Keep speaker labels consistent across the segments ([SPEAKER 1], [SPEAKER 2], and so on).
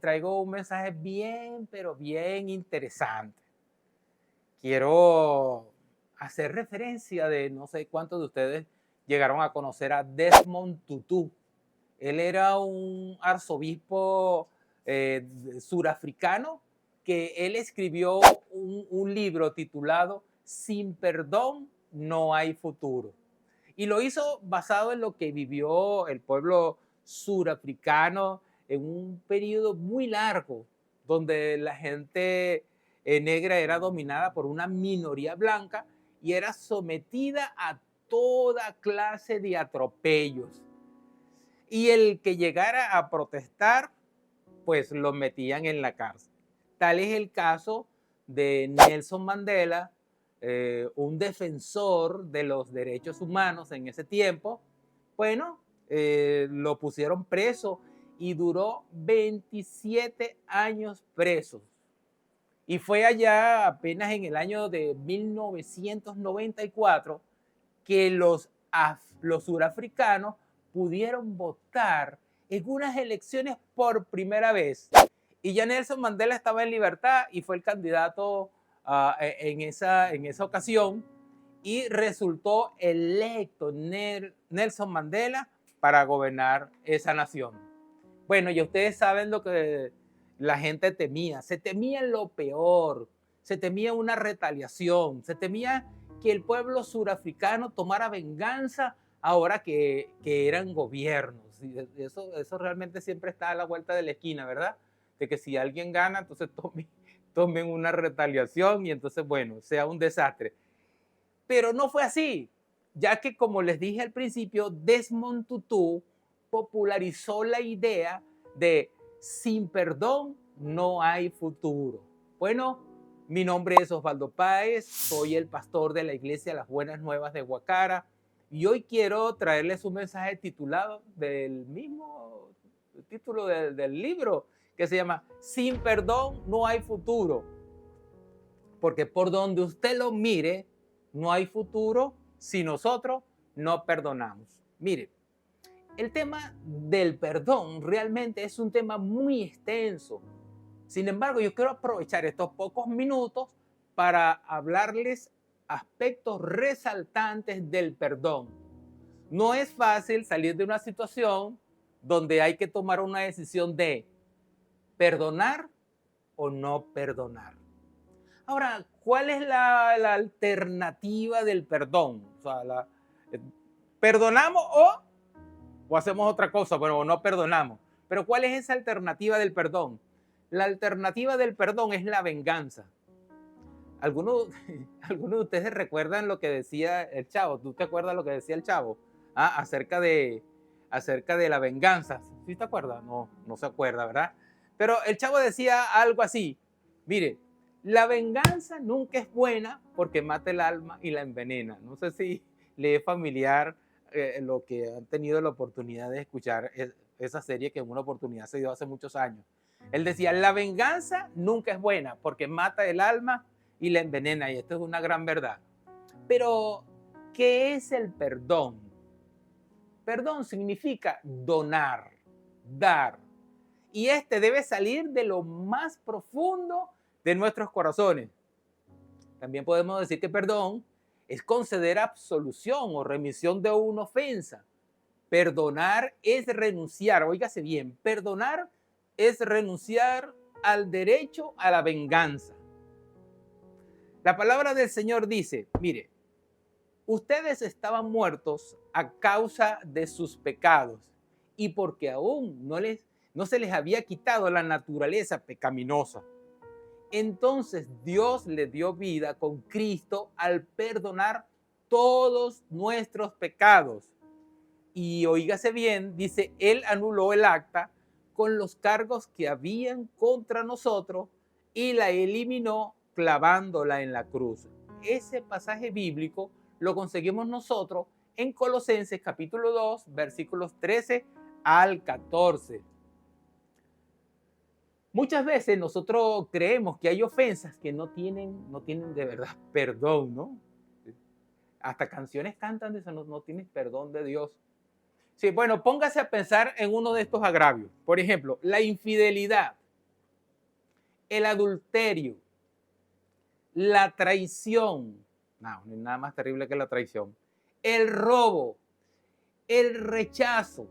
[SPEAKER 1] traigo un mensaje bien, pero bien interesante. Quiero hacer referencia de no sé cuántos de ustedes llegaron a conocer a Desmond Tutu. Él era un arzobispo surafricano que él escribió un libro titulado Sin perdón no hay futuro. Y lo hizo basado en lo que vivió el pueblo surafricano en un periodo muy largo, donde la gente negra era dominada por una minoría blanca y era sometida a toda clase de atropellos. Y el que llegara a protestar, pues lo metían en la cárcel. Tal es el caso de Nelson Mandela, un defensor de los derechos humanos en ese tiempo. Bueno, lo pusieron preso y duró 27 años preso. Y fue allá apenas en el año de 1994 que los surafricanos pudieron votar en unas elecciones por primera vez. Y ya Nelson Mandela estaba en libertad y fue el candidato en esa ocasión y resultó electo Nelson Mandela para gobernar esa nación. Bueno, ya ustedes saben lo que la gente temía. Se temía lo peor, se temía una retaliación, se temía que el pueblo surafricano tomara venganza ahora que eran gobiernos. Y eso realmente siempre está a la vuelta de la esquina, ¿verdad? De que si alguien gana, entonces tomen una retaliación y entonces, bueno, sea un desastre. Pero no fue así, ya que como les dije al principio, Desmond Tutu popularizó la idea de sin perdón no hay futuro. Bueno, mi nombre es Osvaldo Páez, soy el pastor de la iglesia Las Buenas Nuevas de Guacara y hoy quiero traerles un mensaje titulado del mismo título del libro que se llama Sin perdón no hay futuro. Porque por donde usted lo mire, no hay futuro si nosotros no perdonamos. Mire, el tema del perdón realmente es un tema muy extenso. Sin embargo, yo quiero aprovechar estos pocos minutos para hablarles aspectos resaltantes del perdón. No es fácil salir de una situación donde hay que tomar una decisión de perdonar o no perdonar. Ahora, ¿cuál es la alternativa del perdón? O sea, ¿perdonamos o hacemos otra cosa? Bueno, o no perdonamos. Pero ¿cuál es esa alternativa del perdón? La alternativa del perdón es la venganza. ¿Algunos, algunos de ustedes recuerdan lo que decía el Chavo? ¿Tú te acuerdas lo que decía el Chavo? Acerca de la venganza. ¿Sí te acuerdas? No, no se acuerda, ¿verdad? Pero el Chavo decía algo así. Mire, la venganza nunca es buena porque mata el alma y la envenena. No sé si le es familiar lo que han tenido la oportunidad de escuchar esa serie que en una oportunidad se dio hace muchos años. Él decía, la venganza nunca es buena porque mata el alma y la envenena. Y esto es una gran verdad. Pero, ¿qué es el perdón? Perdón significa donar, dar. Y este debe salir de lo más profundo de nuestros corazones. También podemos decir que perdón es conceder absolución o remisión de una ofensa. Perdonar es renunciar, óigase bien, perdonar es renunciar al derecho a la venganza. La palabra del Señor dice, mire, ustedes estaban muertos a causa de sus pecados y porque aún no se les había quitado la naturaleza pecaminosa. Entonces Dios le dio vida con Cristo al perdonar todos nuestros pecados. Y oígase bien, dice, Él anuló el acta con los cargos que habían contra nosotros y la eliminó clavándola en la cruz. Ese pasaje bíblico lo conseguimos nosotros en Colosenses capítulo 2, versículos 13 al 14. Muchas veces nosotros creemos que hay ofensas que no tienen de verdad perdón, ¿no? Hasta canciones cantan de eso, no tienes perdón de Dios. Sí, bueno, póngase a pensar en uno de estos agravios. Por ejemplo, la infidelidad. el adulterio, la traición, no hay nada más terrible que la traición, el robo, el rechazo,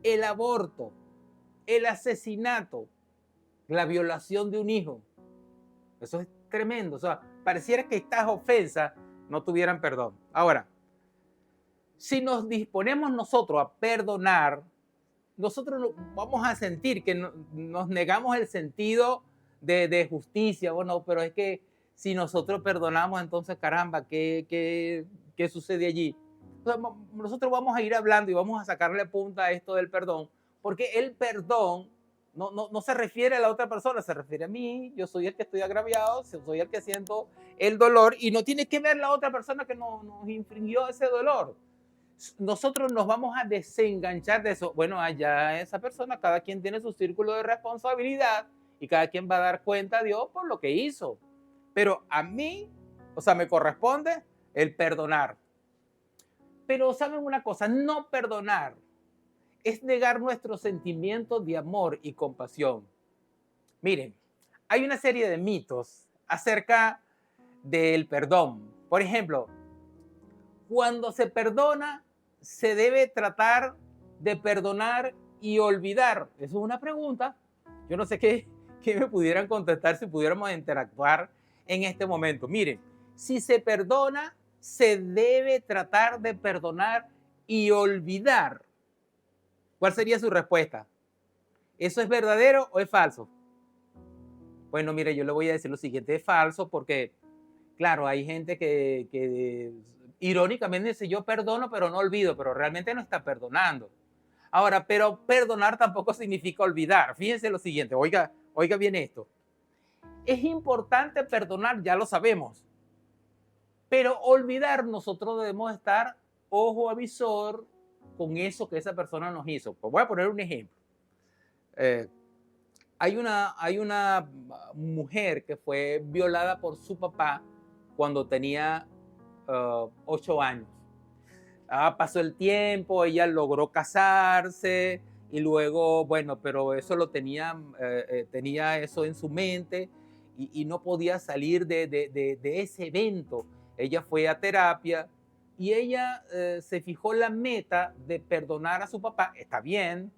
[SPEAKER 1] el aborto, el asesinato, la violación de un hijo. Eso es tremendo. O sea, pareciera que estas ofensas no tuvieran perdón. Ahora, si nos disponemos nosotros a perdonar, nosotros vamos a sentir que nos negamos el sentido de justicia. Bueno, pero es que si nosotros perdonamos, entonces, caramba, ¿qué sucede allí? O sea, nosotros vamos a ir hablando y vamos a sacarle punta a esto del perdón, porque el perdón no se refiere a la otra persona, se refiere a mí. Yo soy el que estoy agraviado, soy el que siento el dolor, y no tiene que ver la otra persona que nos infringió ese dolor. Nosotros nos vamos a desenganchar de eso. Bueno, allá esa persona, cada quien tiene su círculo de responsabilidad y cada quien va a dar cuenta a Dios por lo que hizo. Pero a mí, o sea, me corresponde el perdonar. Pero saben una cosa, no perdonar es negar nuestros sentimientos de amor y compasión. Miren, hay una serie de mitos acerca del perdón. Por ejemplo, cuando se perdona, se debe tratar de perdonar y olvidar. Eso es una pregunta. Yo no sé qué me pudieran contestar si pudiéramos interactuar en este momento. Miren, si se perdona, se debe tratar de perdonar y olvidar. ¿Cuál sería su respuesta? ¿Eso es verdadero o es falso? Bueno, mire, yo le voy a decir lo siguiente, es falso porque, claro, hay gente que irónicamente dice, yo perdono pero no olvido, pero realmente no está perdonando. Ahora, pero perdonar tampoco significa olvidar. Fíjense lo siguiente, oiga bien esto. Es importante perdonar, ya lo sabemos, pero olvidar, nosotros debemos estar ojo avisor con eso que esa persona nos hizo. Pues voy a poner un ejemplo. Hay una mujer que fue violada por su papá cuando tenía 8 años. Pasó el tiempo, ella logró casarse y luego, bueno, pero eso lo tenía eso en su mente y no podía salir de ese evento. Ella fue a terapia y ella se fijó la meta de perdonar a su papá. Está bien,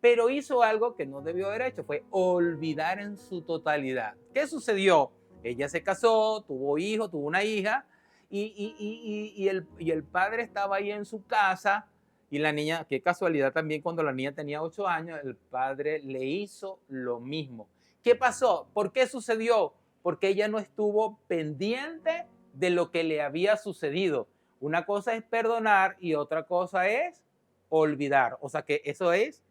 [SPEAKER 1] pero hizo algo que no debió haber hecho, fue olvidar en su totalidad. ¿Qué sucedió? Ella se casó, tuvo hijos, tuvo una hija, y el padre estaba ahí en su casa, y la niña, qué casualidad también, cuando la niña tenía 8 años, el padre le hizo lo mismo. ¿Qué pasó? ¿Por qué sucedió? Porque ella no estuvo pendiente de lo que le había sucedido. Una cosa es perdonar y otra cosa es olvidar. O sea que eso es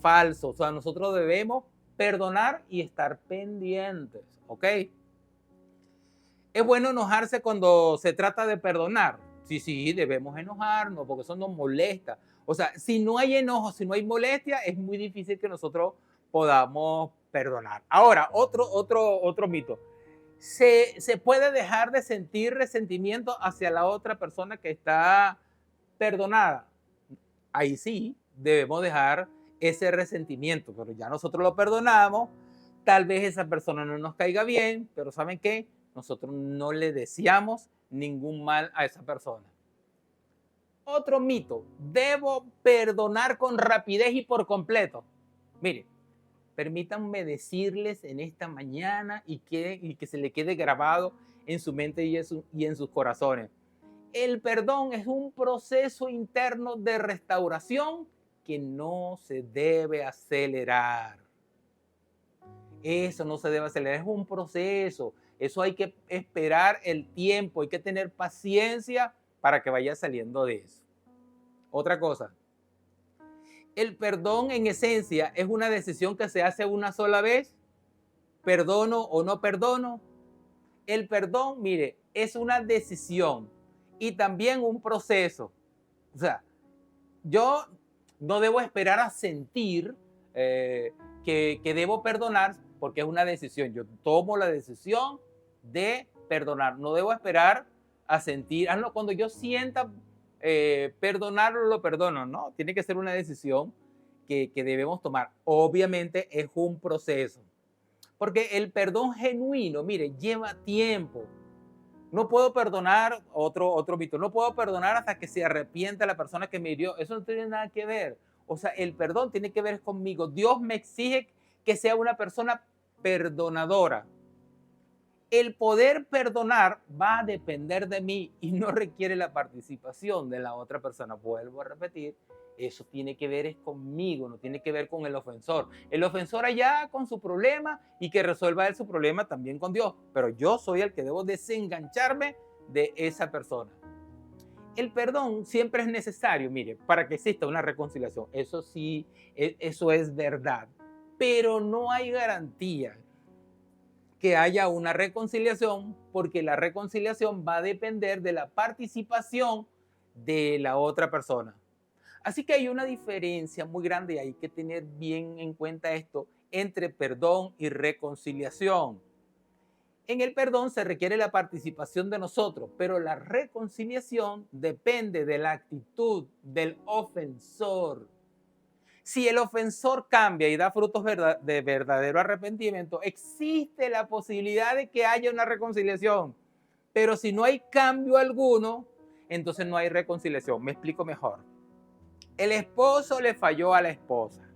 [SPEAKER 1] falso. O sea, nosotros debemos perdonar y estar pendientes, ¿ok? Es bueno enojarse cuando se trata de perdonar. Sí, debemos enojarnos porque eso nos molesta. O sea, si no hay enojo, si no hay molestia, es muy difícil que nosotros podamos perdonar. Ahora, otro mito. ¿Se puede dejar de sentir resentimiento hacia la otra persona que está perdonada? Ahí sí, debemos dejar ese resentimiento, pero ya nosotros lo perdonamos. Tal vez esa persona no nos caiga bien, pero ¿saben qué? Nosotros no le deseamos ningún mal a esa persona. Otro mito, debo perdonar con rapidez y por completo. Mire, permítanme decirles en esta mañana y que se le quede grabado en su mente y en sus corazones. El perdón es un proceso interno de restauración que no se debe acelerar. Eso no se debe acelerar, es un proceso. Eso hay que esperar el tiempo, hay que tener paciencia para que vaya saliendo de eso. Otra cosa, el perdón en esencia es una decisión que se hace una sola vez. ¿Perdono o no perdono? El perdón, mire, es una decisión y también un proceso. O sea, yo no debo esperar a sentir que debo perdonar porque es una decisión. Yo tomo la decisión de perdonar. No debo esperar a sentir, cuando yo sienta perdonarlo, lo perdono. No, tiene que ser una decisión que debemos tomar. Obviamente es un proceso. Porque el perdón genuino, mire, lleva tiempo. No puedo perdonar, otro mito, no puedo perdonar hasta que se arrepienta la persona que me hirió. Eso no tiene nada que ver. O sea, el perdón tiene que ver conmigo. Dios me exige que sea una persona perdonadora. El poder perdonar va a depender de mí y no requiere la participación de la otra persona. Vuelvo a repetir, eso tiene que ver es conmigo, no tiene que ver con el ofensor. El ofensor allá con su problema y que resuelva él su problema también con Dios. Pero yo soy el que debo desengancharme de esa persona. El perdón siempre es necesario, mire, para que exista una reconciliación. Eso sí, eso es verdad. Pero no hay garantía que haya una reconciliación, porque la reconciliación va a depender de la participación de la otra persona. Así que hay una diferencia muy grande y hay que tener bien en cuenta esto entre perdón y reconciliación. En el perdón se requiere la participación de nosotros, pero la reconciliación depende de la actitud del ofensor. Si el ofensor cambia y da frutos de verdadero arrepentimiento, existe la posibilidad de que haya una reconciliación. Pero si no hay cambio alguno, entonces no hay reconciliación. Me explico mejor. El esposo le falló a la esposa.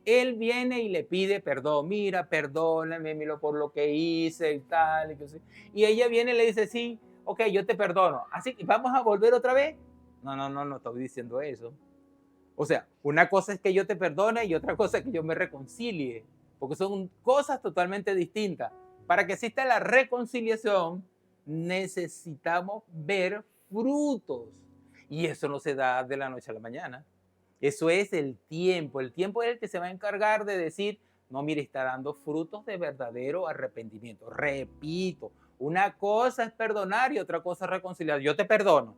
[SPEAKER 1] Él viene y le pide perdón. Mira, perdóname por lo que hice y tal. Y ella viene y le dice, sí, ok, yo te perdono. Así que vamos a volver otra vez. No estoy diciendo eso. O sea, una cosa es que yo te perdone y otra cosa es que yo me reconcilie, porque son cosas totalmente distintas. Para que exista la reconciliación, necesitamos ver frutos. Y eso no se da de la noche a la mañana. Eso es el tiempo. El tiempo es el que se va a encargar de decir, no, mire, está dando frutos de verdadero arrepentimiento. Repito, una cosa es perdonar y otra cosa es reconciliar. Yo te perdono,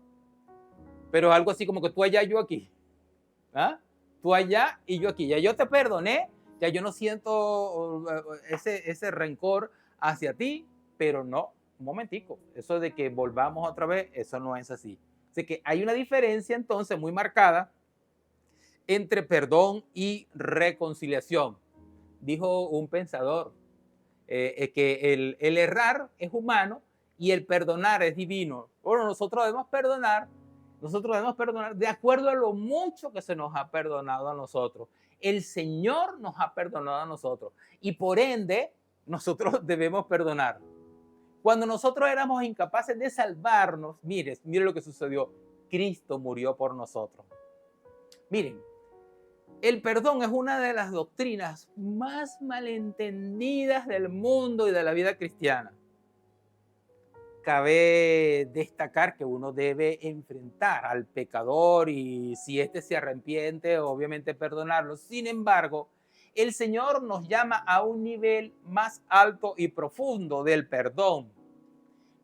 [SPEAKER 1] pero algo así como que tú allá, yo aquí. ¿Ah? Tú allá y yo aquí. Ya yo te perdoné, ya yo no siento ese rencor hacia ti, pero no, un momentico. Eso de que volvamos otra vez, eso no es así. Así que hay una diferencia entonces muy marcada entre perdón y reconciliación. Dijo un pensador que el errar es humano y el perdonar es divino. Bueno, nosotros debemos perdonar de acuerdo a lo mucho que se nos ha perdonado a nosotros. El Señor nos ha perdonado a nosotros y por ende nosotros debemos perdonar. Cuando nosotros éramos incapaces de salvarnos, mire lo que sucedió. Cristo murió por nosotros. Miren, el perdón es una de las doctrinas más malentendidas del mundo y de la vida cristiana. Cabe destacar que uno debe enfrentar al pecador y si éste se arrepiente, obviamente perdonarlo. Sin embargo, el Señor nos llama a un nivel más alto y profundo del perdón.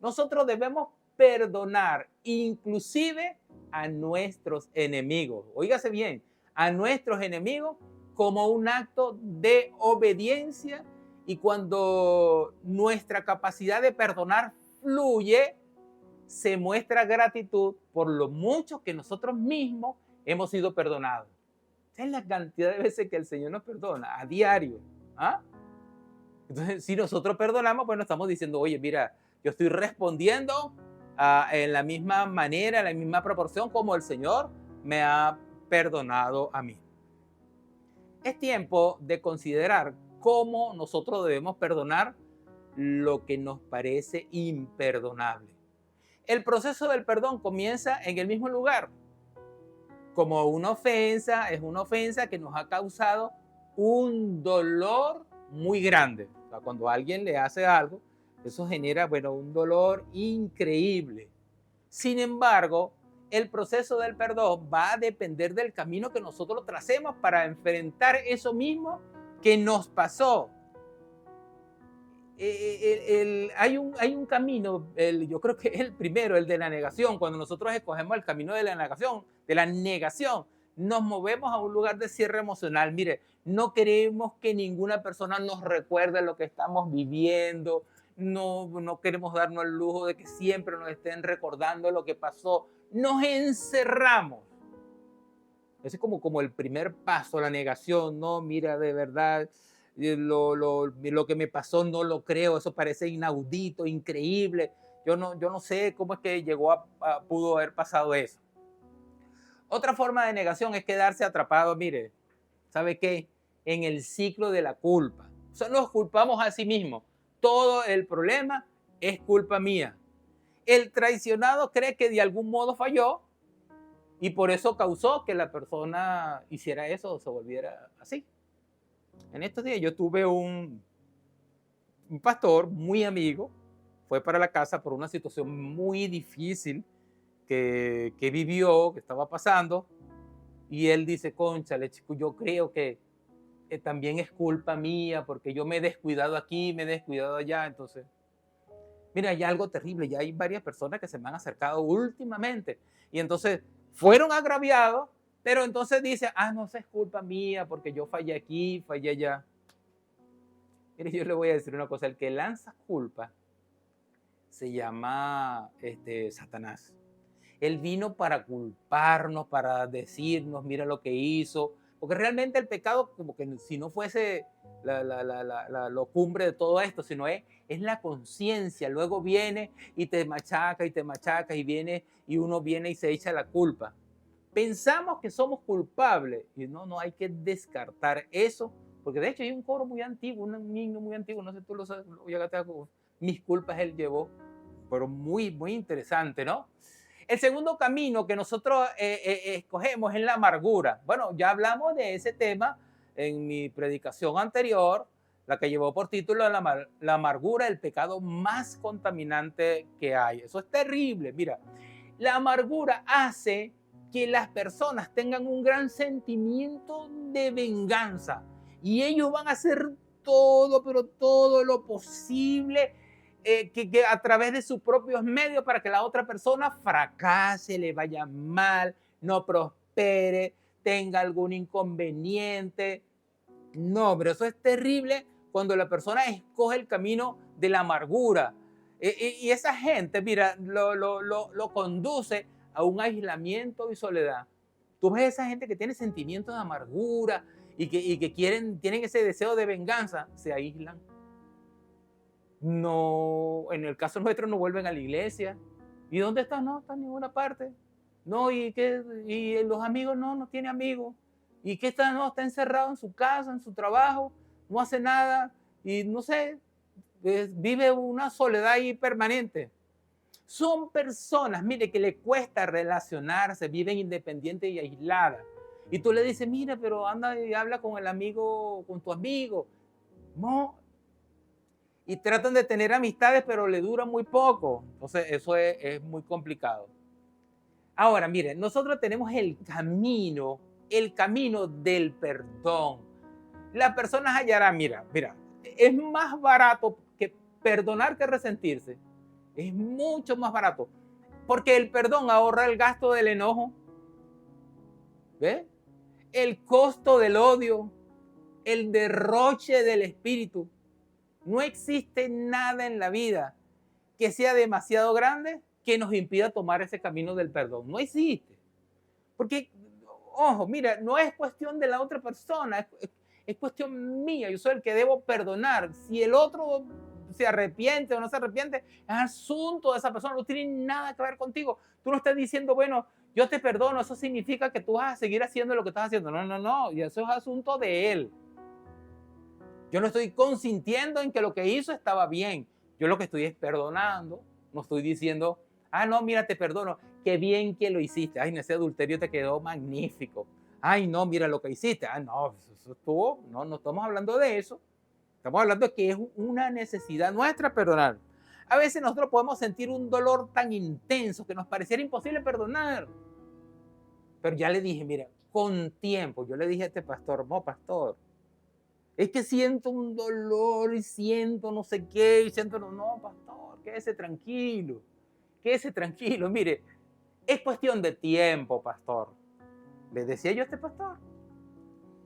[SPEAKER 1] Nosotros debemos perdonar inclusive a nuestros enemigos. Óigase bien, a nuestros enemigos como un acto de obediencia y cuando nuestra capacidad de perdonar fluye, se muestra gratitud por lo mucho que nosotros mismos hemos sido perdonados. Esa es la cantidad de veces que el Señor nos perdona a diario. ¿Ah? Entonces, si nosotros perdonamos, pues nos estamos diciendo, oye, mira, yo estoy respondiendo en la misma manera, en la misma proporción como el Señor me ha perdonado a mí. Es tiempo de considerar cómo nosotros debemos perdonar lo que nos parece imperdonable. El proceso del perdón comienza en el mismo lugar. Como una ofensa, es una ofensa que nos ha causado un dolor muy grande. O sea, cuando alguien le hace algo, eso genera, bueno, un dolor increíble. Sin embargo, el proceso del perdón va a depender del camino que nosotros tracemos para enfrentar eso mismo que nos pasó. Hay un camino, yo creo que es el primero, el de la negación. Cuando nosotros escogemos el camino de la negación, nos movemos a un lugar de cierre emocional. Mire, no queremos que ninguna persona nos recuerde lo que estamos viviendo. No queremos darnos el lujo de que siempre nos estén recordando lo que pasó. Nos encerramos. Ese es como el primer paso, la negación. No, mira, de verdad, lo que me pasó no lo creo, eso parece inaudito, increíble. Yo no sé cómo es que pudo haber pasado eso. Otra forma de negación es quedarse atrapado, mire, ¿sabe qué? En el ciclo de la culpa. O sea, nos culpamos a sí mismos. Todo el problema es culpa mía. El traicionado cree que de algún modo falló y por eso causó que la persona hiciera eso o se volviera así. En estos días yo tuve un pastor muy amigo, fue para la casa por una situación muy difícil que vivió, que estaba pasando, y él dice, cónchale, chico, yo creo que también es culpa mía porque yo me he descuidado aquí, me he descuidado allá. Entonces, mira, hay algo terrible, ya hay varias personas que se me han acercado últimamente y entonces fueron agraviados, pero entonces dice, no, es culpa mía porque yo fallé aquí, fallé allá. Mire, yo le voy a decir una cosa, el que lanza culpa se llama Satanás. Él vino para culparnos, para decirnos, mira lo que hizo, porque realmente el pecado, como que si no fuese la cumbre de todo esto, sino es la conciencia. Luego viene y te machaca y viene y uno viene y se echa la culpa. Pensamos que somos culpables y no hay que descartar eso, porque de hecho hay un coro muy antiguo, un niño muy antiguo, no sé si tú lo sabes, mis culpas él llevó, pero muy, muy interesante, ¿no? El segundo camino que nosotros escogemos es la amargura. Bueno, ya hablamos de ese tema en mi predicación anterior, la que llevó por título la amargura, el pecado más contaminante que hay. Eso es terrible. Mira, la amargura hace que las personas tengan un gran sentimiento de venganza y ellos van a hacer todo, pero todo lo posible que a través de sus propios medios para que la otra persona fracase, le vaya mal, no prospere, tenga algún inconveniente. No, pero eso es terrible cuando la persona escoge el camino de la amargura. Y esa gente, mira, lo conduce a un aislamiento y soledad. Tú ves esa gente que tiene sentimientos de amargura y que tienen ese deseo de venganza, se aíslan. No, en el caso nuestro no vuelven a la iglesia. ¿Y dónde están? No, están en ninguna parte. No, y los amigos no tiene amigos. ¿Y qué está? No, está encerrado en su casa, en su trabajo, no hace nada y no sé, vive una soledad ahí permanente. Son personas, mire, que le cuesta relacionarse, viven independientes y aisladas. Y tú le dices, mira, pero anda y habla con el amigo, con tu amigo. No, y tratan de tener amistades, pero le dura muy poco. Entonces, eso es muy complicado. Ahora, miren, nosotros tenemos el camino del perdón. Las personas hallarán, mira, es más barato que perdonar que resentirse. Es mucho más barato. Porque el perdón ahorra el gasto del enojo. ¿Ve? El costo del odio. El derroche del espíritu. No existe nada en la vida que sea demasiado grande que nos impida tomar ese camino del perdón. No existe. Porque, ojo, mira, no es cuestión de la otra persona, es cuestión mía. Yo soy el que debo perdonar. Si el otro se arrepiente o no se arrepiente, es asunto de esa persona, no tiene nada que ver contigo. Tú no estás diciendo, bueno, yo te perdono, eso significa que tú vas a seguir haciendo lo que estás haciendo. No, y eso es asunto de él. Yo no estoy consintiendo en que lo que hizo estaba bien. Yo lo que estoy es perdonando. No estoy diciendo, no, mira, te perdono. Qué bien que lo hiciste. Ay, ese adulterio te quedó magnífico. Ay, no, mira lo que hiciste. No, eso estuvo. No estamos hablando de eso. Estamos hablando de que es una necesidad nuestra perdonar. A veces nosotros podemos sentir un dolor tan intenso que nos pareciera imposible perdonar. Pero ya le dije, mira, con tiempo, yo le dije a este pastor, no, pastor, es que siento un dolor y siento no sé qué, y siento, no, pastor, quédese tranquilo, mire, es cuestión de tiempo, pastor. Le decía yo a este pastor,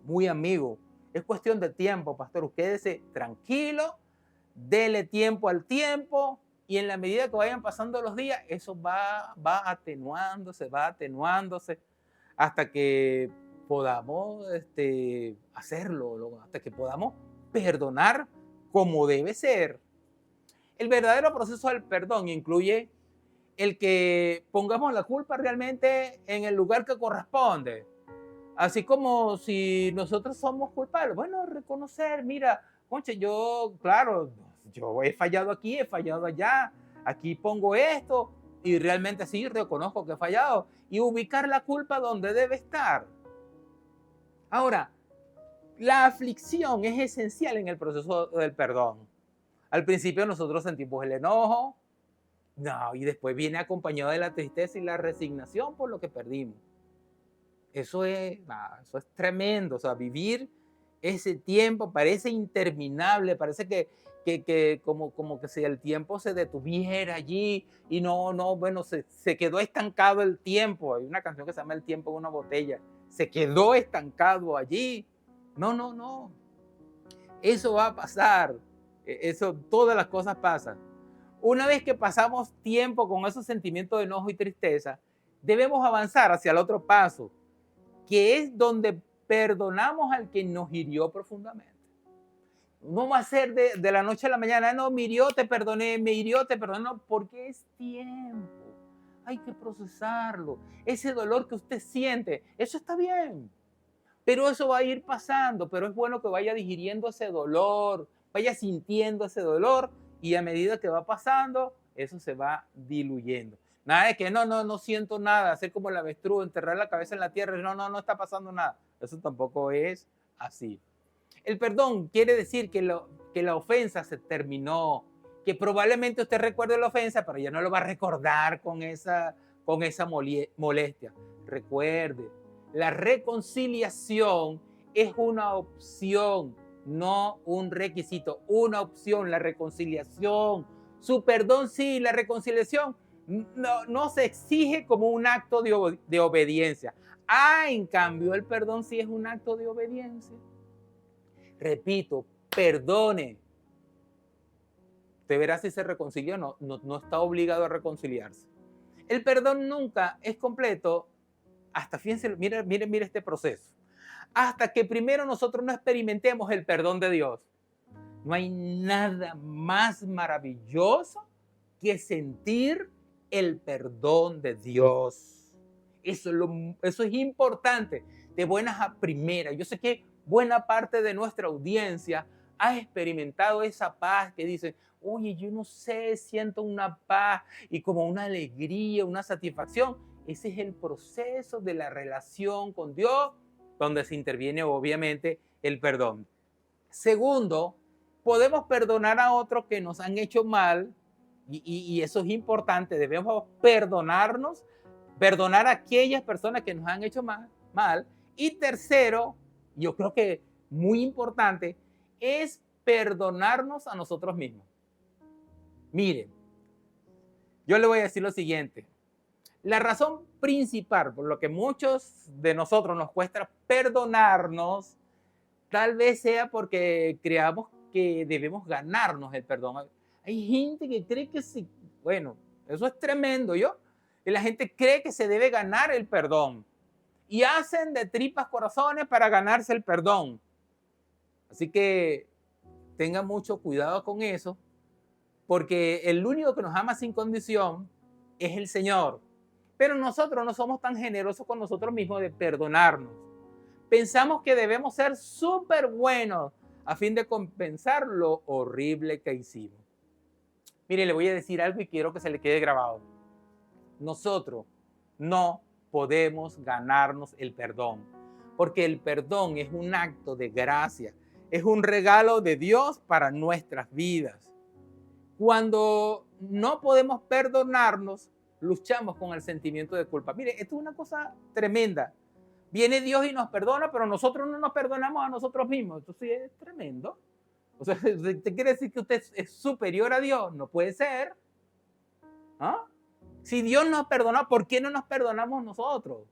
[SPEAKER 1] muy amigo, es cuestión de tiempo, pastor, quédese tranquilo, dele tiempo al tiempo, y en la medida que vayan pasando los días, eso va atenuándose, hasta que podamos hacerlo, hasta que podamos perdonar como debe ser. El verdadero proceso del perdón incluye el que pongamos la culpa realmente en el lugar que corresponde. Así como si nosotros somos culpables. Bueno, reconocer, mira, conche, yo, claro, yo he fallado aquí, he fallado allá, aquí pongo esto y realmente sí reconozco que he fallado y ubicar la culpa donde debe estar. Ahora, la aflicción es esencial en el proceso del perdón. Al principio nosotros sentimos el enojo, no, y después viene acompañado de la tristeza y la resignación por lo que perdimos. Eso es tremendo, o sea, vivir ese tiempo parece interminable, parece que como que si el tiempo se detuviera allí y bueno, se quedó estancado el tiempo. Hay una canción que se llama El tiempo en una botella. Se quedó estancado allí. No. Eso va a pasar. Eso, todas las cosas pasan. Una vez que pasamos tiempo con esos sentimientos de enojo y tristeza, debemos avanzar hacia el otro paso, que es donde perdonamos al que nos hirió profundamente. No va a ser de la noche a la mañana, no, me hirió, te perdoné, me hirió, te perdoné, no, porque es tiempo. Hay que procesarlo. Ese dolor que usted siente, eso está bien. Pero eso va a ir pasando, pero es bueno que vaya digiriendo ese dolor, vaya sintiendo ese dolor y a medida que va pasando, eso se va diluyendo. Nada de que no siento nada, hacer como el avestruz, enterrar la cabeza en la tierra, no está pasando nada. Eso tampoco es así. El perdón quiere decir que la ofensa se terminó, que probablemente usted recuerde la ofensa, pero ya no lo va a recordar con esa molestia. Recuerde, la reconciliación es una opción, no un requisito, una opción, la reconciliación. Su perdón sí, la reconciliación no se exige como un acto de obediencia. En cambio, el perdón sí es un acto de obediencia. Repito, perdone. Usted verá si se reconcilió o no está obligado a reconciliarse. El perdón nunca es completo hasta, fíjense, mire este proceso. Hasta que primero nosotros no experimentemos el perdón de Dios. No hay nada más maravilloso que sentir el perdón de Dios. Eso es importante, de buenas a primeras. Yo sé que buena parte de nuestra audiencia ha experimentado esa paz que dice, oye, yo no sé, siento una paz y como una alegría, una satisfacción. Ese es el proceso de la relación con Dios, donde se interviene obviamente el perdón. Segundo, podemos perdonar a otros que nos han hecho mal, y eso es importante, debemos perdonar a aquellas personas que nos han hecho mal. Y tercero, yo creo que muy importante, es perdonarnos a nosotros mismos. Miren, yo le voy a decir lo siguiente. La razón principal por lo que muchos de nosotros nos cuesta perdonarnos, tal vez sea porque creamos que debemos ganarnos el perdón. Hay gente que cree que sí, bueno, eso es tremendo, y la gente cree que se debe ganar el perdón y hacen de tripas corazones para ganarse el perdón. Así que tengan mucho cuidado con eso, porque el único que nos ama sin condición es el Señor. Pero nosotros no somos tan generosos con nosotros mismos de perdonarnos. Pensamos que debemos ser súper buenos a fin de compensar lo horrible que hicimos. Mire, le voy a decir algo y quiero que se le quede grabado. Nosotros no podemos ganarnos el perdón, porque el perdón es un acto de gracia, es un regalo de Dios para nuestras vidas. Cuando no podemos perdonarnos, luchamos con el sentimiento de culpa. Mire, esto es una cosa tremenda. Viene Dios y nos perdona, pero nosotros no nos perdonamos a nosotros mismos. Esto sí es tremendo. O sea, ¿usted quiere decir que usted es superior a Dios? No puede ser. ¿Ah? Si Dios nos perdona, ¿por qué no nos perdonamos nosotros?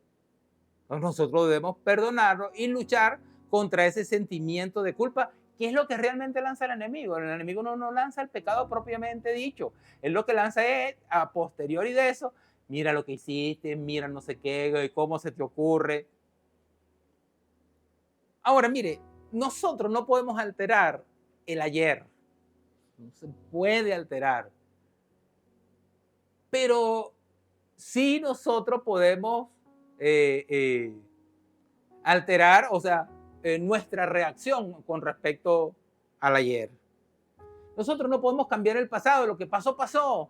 [SPEAKER 1] Nosotros debemos perdonarnos y luchar contra ese sentimiento de culpa, que es lo que realmente lanza el enemigo. El enemigo no lanza el pecado propiamente dicho. Él lo que lanza es, a posteriori de eso, mira lo que hiciste, mira no sé qué, cómo se te ocurre. Ahora, mire, nosotros no podemos alterar el ayer. No se puede alterar. Pero sí nosotros podemos alterar, o sea, nuestra reacción con respecto al ayer. Nosotros no podemos cambiar el pasado, lo que pasó, pasó.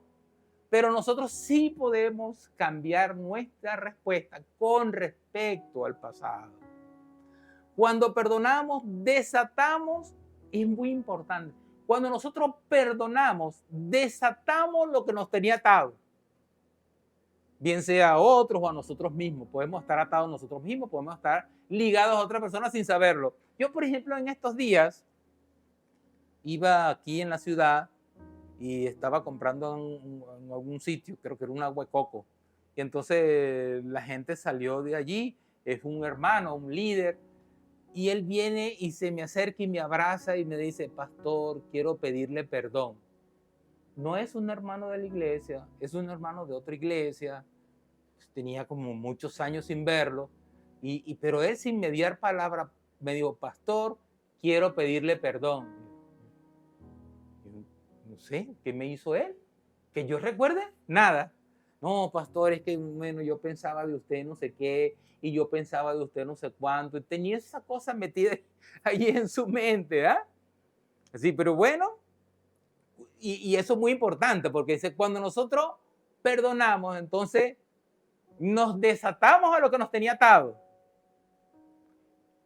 [SPEAKER 1] Pero nosotros sí podemos cambiar nuestra respuesta con respecto al pasado. Cuando perdonamos, desatamos, es muy importante. Cuando nosotros perdonamos, desatamos lo que nos tenía atado. Bien sea a otros o a nosotros mismos. Podemos estar atados a nosotros mismos, podemos estar ligados a otra persona sin saberlo. Yo, por ejemplo, en estos días, iba aquí en la ciudad y estaba comprando en algún sitio, creo que era un agua de coco. Y entonces la gente salió de allí, es un hermano, un líder, y él viene y se me acerca y me abraza y me dice, pastor, quiero pedirle perdón. No es un hermano de la iglesia, es un hermano de otra iglesia. Tenía como muchos años sin verlo, pero él sin mediar palabra me dijo, pastor, quiero pedirle perdón. No sé, ¿qué me hizo él? Que yo recuerde, nada. No, pastor, es que bueno, yo pensaba de usted no sé qué, y yo pensaba de usted no sé cuánto, y tenía esa cosa metida allí en su mente, ¿ah? Sí, pero bueno, y eso es muy importante, porque cuando nosotros perdonamos, entonces nos desatamos a lo que nos tenía atado.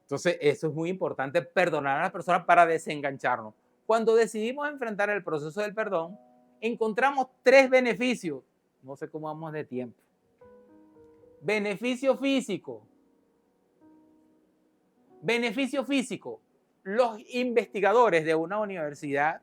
[SPEAKER 1] Entonces, eso es muy importante, perdonar a las personas para desengancharnos. Cuando decidimos enfrentar el proceso del perdón, encontramos 3 beneficios. No sé cómo vamos de tiempo. Beneficio físico. Beneficio físico. Los investigadores de una universidad,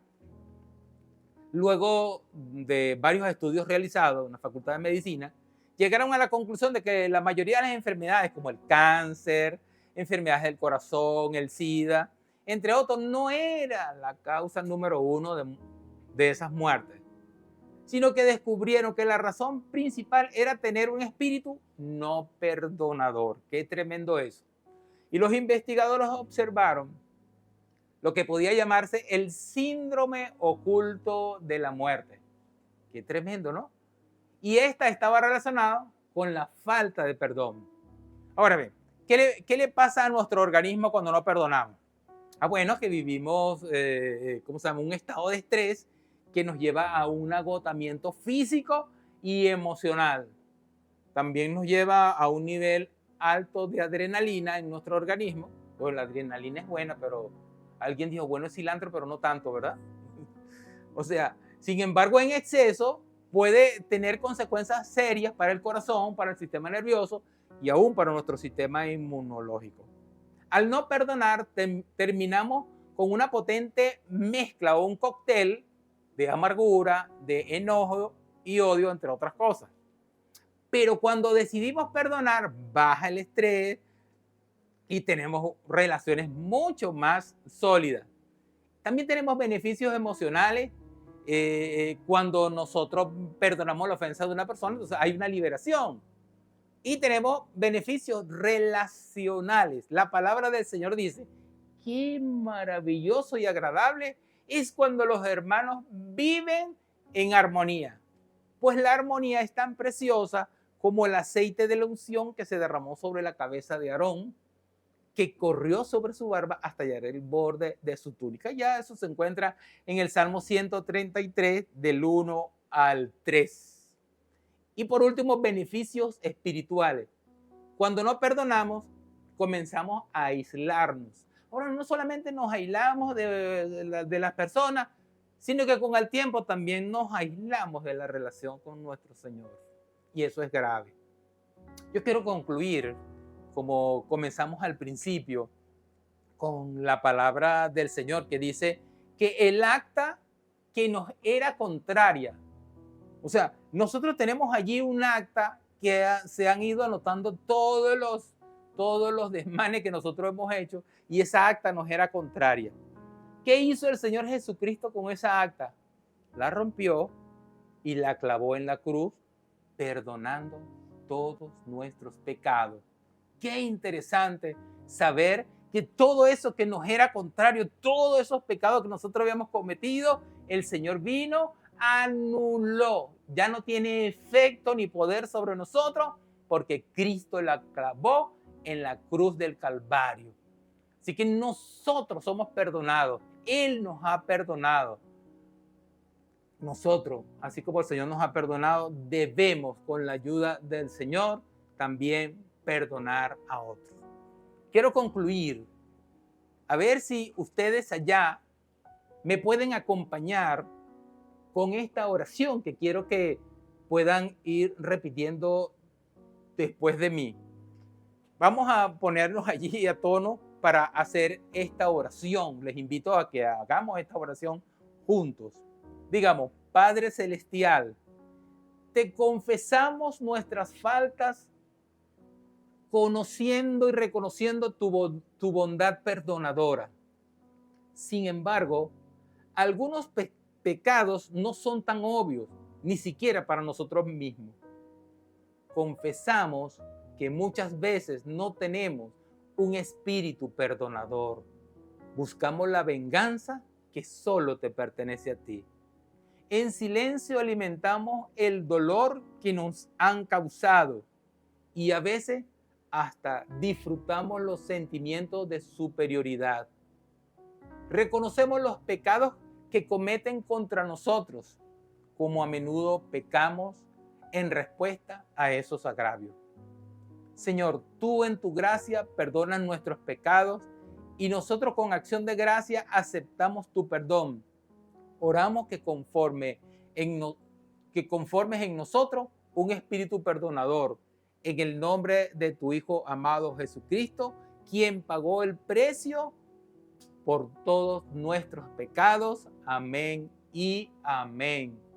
[SPEAKER 1] luego de varios estudios realizados en la Facultad de Medicina, llegaron a la conclusión de que la mayoría de las enfermedades, como el cáncer, enfermedades del corazón, el SIDA, entre otros, no era la causa número 1 de esas muertes, sino que descubrieron que la razón principal era tener un espíritu no perdonador. Qué tremendo eso. Y los investigadores observaron lo que podía llamarse el síndrome oculto de la muerte. Qué tremendo, ¿no? Y esta estaba relacionada con la falta de perdón. Ahora bien, ¿qué le pasa a nuestro organismo cuando no perdonamos? Bueno, que vivimos, ¿cómo se llama? Un estado de estrés que nos lleva a un agotamiento físico y emocional. También nos lleva a un nivel alto de adrenalina en nuestro organismo. Pues la adrenalina es buena, pero alguien dijo, bueno, es cilantro, pero no tanto, ¿verdad? O sea, sin embargo, en exceso puede tener consecuencias serias para el corazón, para el sistema nervioso y aún para nuestro sistema inmunológico. Al no perdonar, terminamos con una potente mezcla o un cóctel de amargura, de enojo y odio, entre otras cosas. Pero cuando decidimos perdonar, baja el estrés y tenemos relaciones mucho más sólidas. También tenemos beneficios emocionales cuando nosotros perdonamos la ofensa de una persona, entonces hay una liberación. Y tenemos beneficios relacionales. La palabra del Señor dice, qué maravilloso y agradable es cuando los hermanos viven en armonía. Pues la armonía es tan preciosa como el aceite de la unción que se derramó sobre la cabeza de Aarón, que corrió sobre su barba hasta llegar el borde de su túnica. Ya eso se encuentra en el Salmo 133, del 1 al 3. Y por último, beneficios espirituales. Cuando no perdonamos, comenzamos a aislarnos. Ahora, no solamente nos aislamos de las personas, sino que con el tiempo también nos aislamos de la relación con nuestro Señor. Y eso es grave. Yo quiero concluir, como comenzamos al principio, con la palabra del Señor que dice que el acta que nos era contraria, o sea, nosotros tenemos allí un acta que se han ido anotando todos los desmanes que nosotros hemos hecho y esa acta nos era contraria. ¿Qué hizo el Señor Jesucristo con esa acta? La rompió y la clavó en la cruz, perdonando todos nuestros pecados. Qué interesante saber que todo eso que nos era contrario, todos esos pecados que nosotros habíamos cometido, el Señor vino, anuló, ya no tiene efecto ni poder sobre nosotros, porque Cristo la clavó en la cruz del Calvario. Así que nosotros somos perdonados, Él nos ha perdonado. Nosotros, así como el Señor nos ha perdonado, debemos, con la ayuda del Señor, también perdonar a otros. Quiero concluir, a ver si ustedes allá me pueden acompañar con esta oración que quiero que puedan ir repitiendo después de mí. Vamos a ponernos allí a tono para hacer esta oración. Les invito a que hagamos esta oración juntos. Digamos, Padre Celestial, te confesamos nuestras faltas, conociendo y reconociendo tu bondad perdonadora. Sin embargo, algunos pecados no son tan obvios, ni siquiera para nosotros mismos. Confesamos que muchas veces no tenemos un espíritu perdonador. Buscamos la venganza que solo te pertenece a ti. En silencio alimentamos el dolor que nos han causado y a veces hasta disfrutamos los sentimientos de superioridad. Reconocemos los pecados que cometen contra nosotros, como a menudo pecamos en respuesta a esos agravios. Señor, tú en tu gracia perdonas nuestros pecados y nosotros con acción de gracia aceptamos tu perdón. Oramos que conformes en nosotros un espíritu perdonador, en el nombre de tu Hijo amado Jesucristo, quien pagó el precio por todos nuestros pecados. Amén y amén.